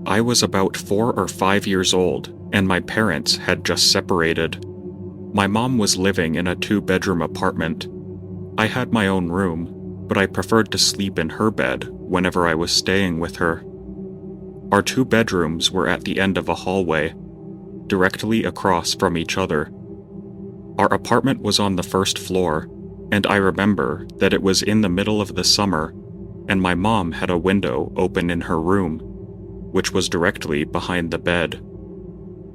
I was about 4 or 5 years old, and my parents had just separated. My mom was living in a 2-bedroom apartment. I had my own room, but I preferred to sleep in her bed whenever I was staying with her. Our 2 bedrooms were at the end of a hallway, directly across from each other. Our apartment was on the first floor, and I remember that it was in the middle of the summer, and my mom had a window open in her room, which was directly behind the bed.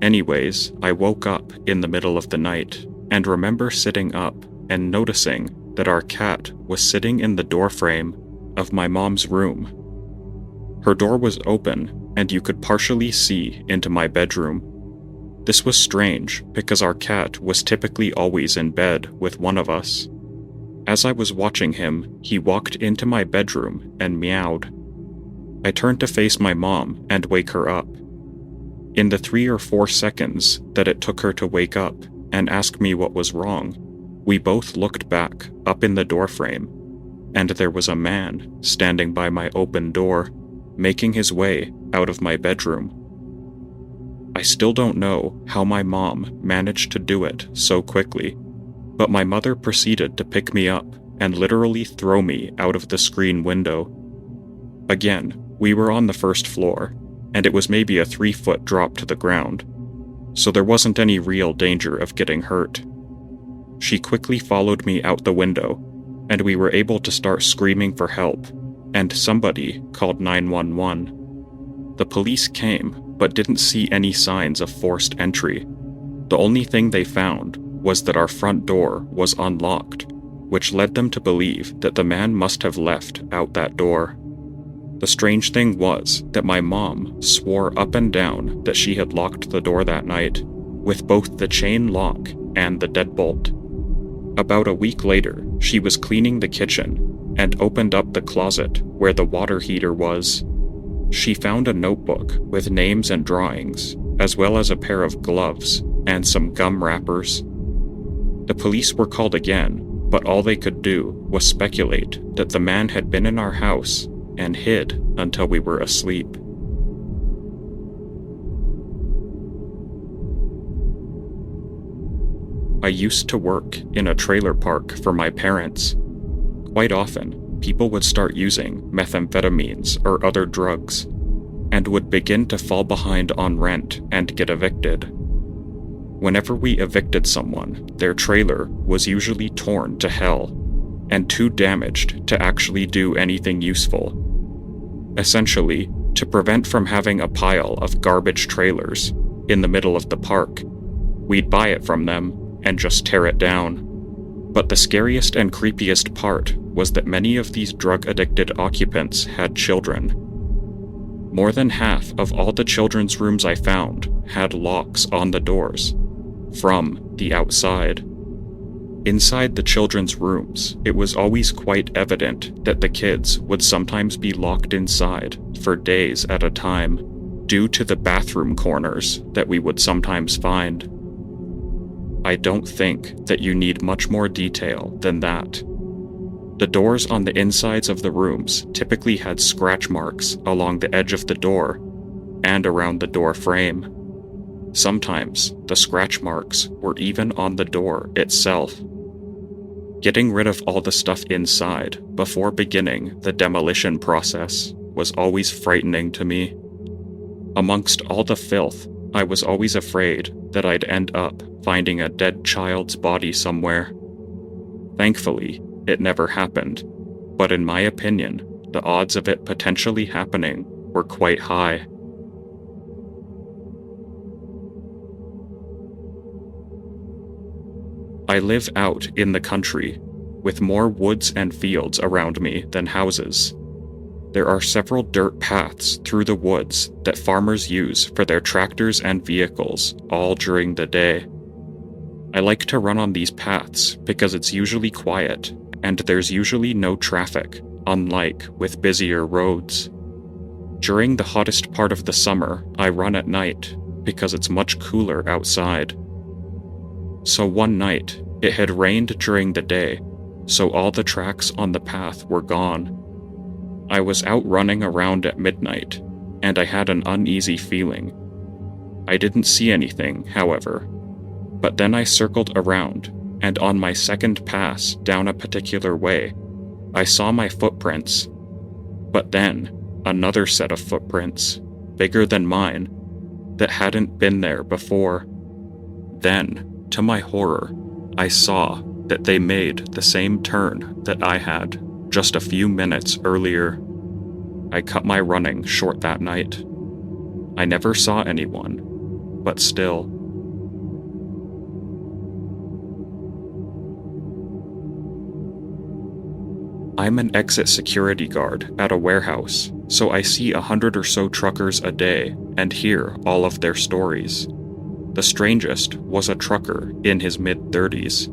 Anyways, I woke up in the middle of the night and remember sitting up and noticing that our cat was sitting in the doorframe of my mom's room. Her door was open and you could partially see into my bedroom. This was strange because our cat was typically always in bed with one of us. As I was watching him, he walked into my bedroom and meowed. I turned to face my mom and wake her up. In the 3 or 4 seconds that it took her to wake up and ask me what was wrong, we both looked back up in the doorframe, and there was a man standing by my open door, making his way out of my bedroom. I still don't know how my mom managed to do it so quickly, but my mother proceeded to pick me up and literally throw me out of the screen window. Again, we were on the first floor, and it was maybe a 3-foot drop to the ground, so there wasn't any real danger of getting hurt. She quickly followed me out the window, and we were able to start screaming for help, and somebody called 911. The police came, but didn't see any signs of forced entry. The only thing they found was that our front door was unlocked, which led them to believe that the man must have left out that door. The strange thing was that my mom swore up and down that she had locked the door that night, with both the chain lock and the deadbolt. About a week later, she was cleaning the kitchen and opened up the closet where the water heater was. She found a notebook with names and drawings, as well as a pair of gloves and some gum wrappers. The police were called again, but all they could do was speculate that the man had been in our house and hid until we were asleep. I used to work in a trailer park for my parents. Quite often, people would start using methamphetamines or other drugs, and would begin to fall behind on rent and get evicted. Whenever we evicted someone, their trailer was usually torn to hell, and too damaged to actually do anything useful. Essentially, to prevent from having a pile of garbage trailers in the middle of the park, we'd buy it from them and just tear it down. But the scariest and creepiest part was that many of these drug-addicted occupants had children. More than half of all the children's rooms I found had locks on the doors, from the outside. Inside the children's rooms, it was always quite evident that the kids would sometimes be locked inside for days at a time, due to the bathroom corners that we would sometimes find. I don't think that you need much more detail than that. The doors on the insides of the rooms typically had scratch marks along the edge of the door and around the door frame. Sometimes the scratch marks were even on the door itself. Getting rid of all the stuff inside before beginning the demolition process was always frightening to me. Amongst all the filth, I was always afraid that I'd end up finding a dead child's body somewhere. Thankfully, it never happened, but in my opinion, the odds of it potentially happening were quite high. I live out in the country, with more woods and fields around me than houses. There are several dirt paths through the woods that farmers use for their tractors and vehicles all during the day. I like to run on these paths because it's usually quiet and there's usually no traffic, unlike with busier roads. During the hottest part of the summer, I run at night because it's much cooler outside. So one night, it had rained during the day, so all the tracks on the path were gone. I was out running around at midnight, and I had an uneasy feeling. I didn't see anything, however, but then I circled around, and on my second pass down a particular way, I saw my footprints. But then, another set of footprints, bigger than mine, that hadn't been there before. Then, to my horror, I saw that they made the same turn that I had just a few minutes earlier. I cut my running short that night. I never saw anyone, but still. I'm an exit security guard at a warehouse, so I see 100 or so truckers a day and hear all of their stories. The strangest was a trucker in his mid-30s.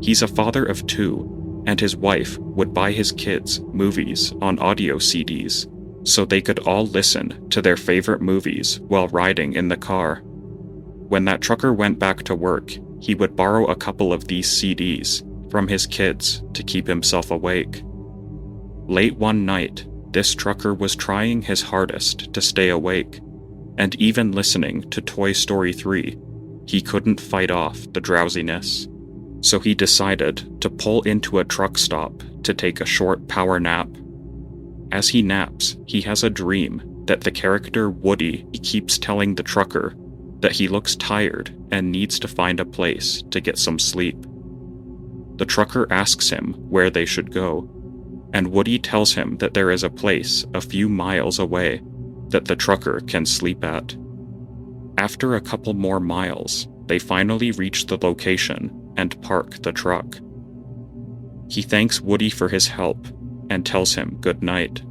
He's a father of 2, and his wife would buy his kids movies on audio CDs so they could all listen to their favorite movies while riding in the car. When that trucker went back to work, he would borrow a couple of these CDs from his kids to keep himself awake. Late one night, this trucker was trying his hardest to stay awake, and even listening to Toy Story 3, he couldn't fight off the drowsiness. So he decided to pull into a truck stop to take a short power nap. As he naps, he has a dream that the character Woody keeps telling the trucker that he looks tired and needs to find a place to get some sleep. The trucker asks him where they should go, and Woody tells him that there is a place a few miles away that the trucker can sleep at. After a couple more miles, they finally reach the location and park the truck. He thanks Woody for his help and tells him good night.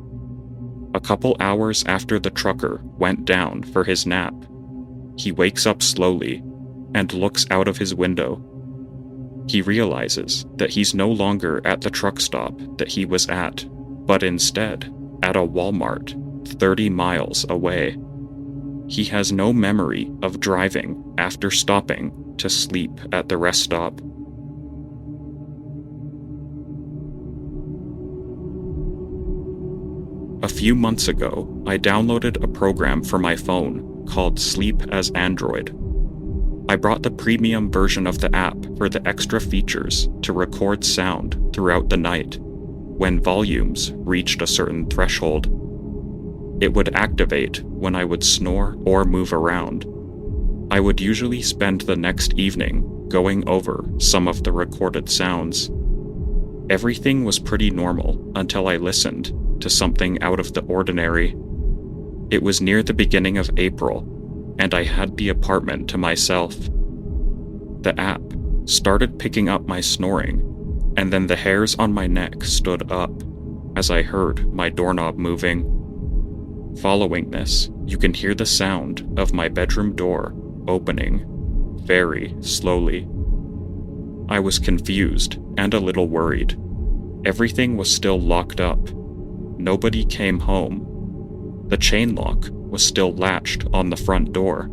A couple hours after the trucker went down for his nap, he wakes up slowly and looks out of his window. He realizes that he's no longer at the truck stop that he was at, but instead at a Walmart 30 miles away. He has no memory of driving after stopping to sleep at the rest stop. A few months ago, I downloaded a program for my phone called Sleep as Android. I brought the premium version of the app for the extra features to record sound throughout the night when volumes reached a certain threshold. It would activate when I would snore or move around. I would usually spend the next evening going over some of the recorded sounds. Everything was pretty normal until I listened to something out of the ordinary. It was near the beginning of April, and I had the apartment to myself. The app started picking up my snoring, and then the hairs on my neck stood up as I heard my doorknob moving. Following this, you can hear the sound of my bedroom door opening, very slowly. I was confused and a little worried. Everything was still locked up. Nobody came home. The chain lock was still latched on the front door,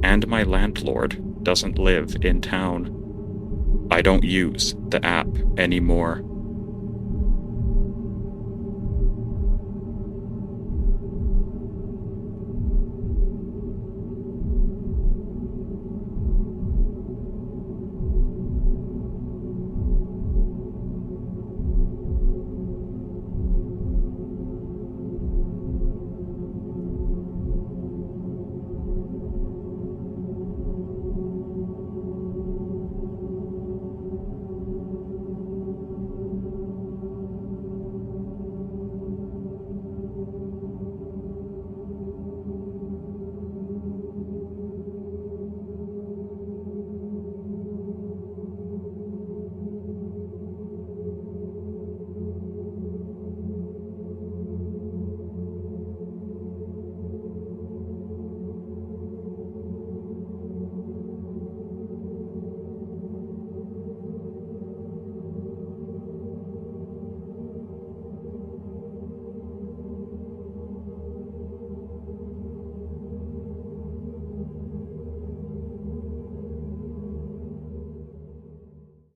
and my landlord doesn't live in town. I don't use the app anymore.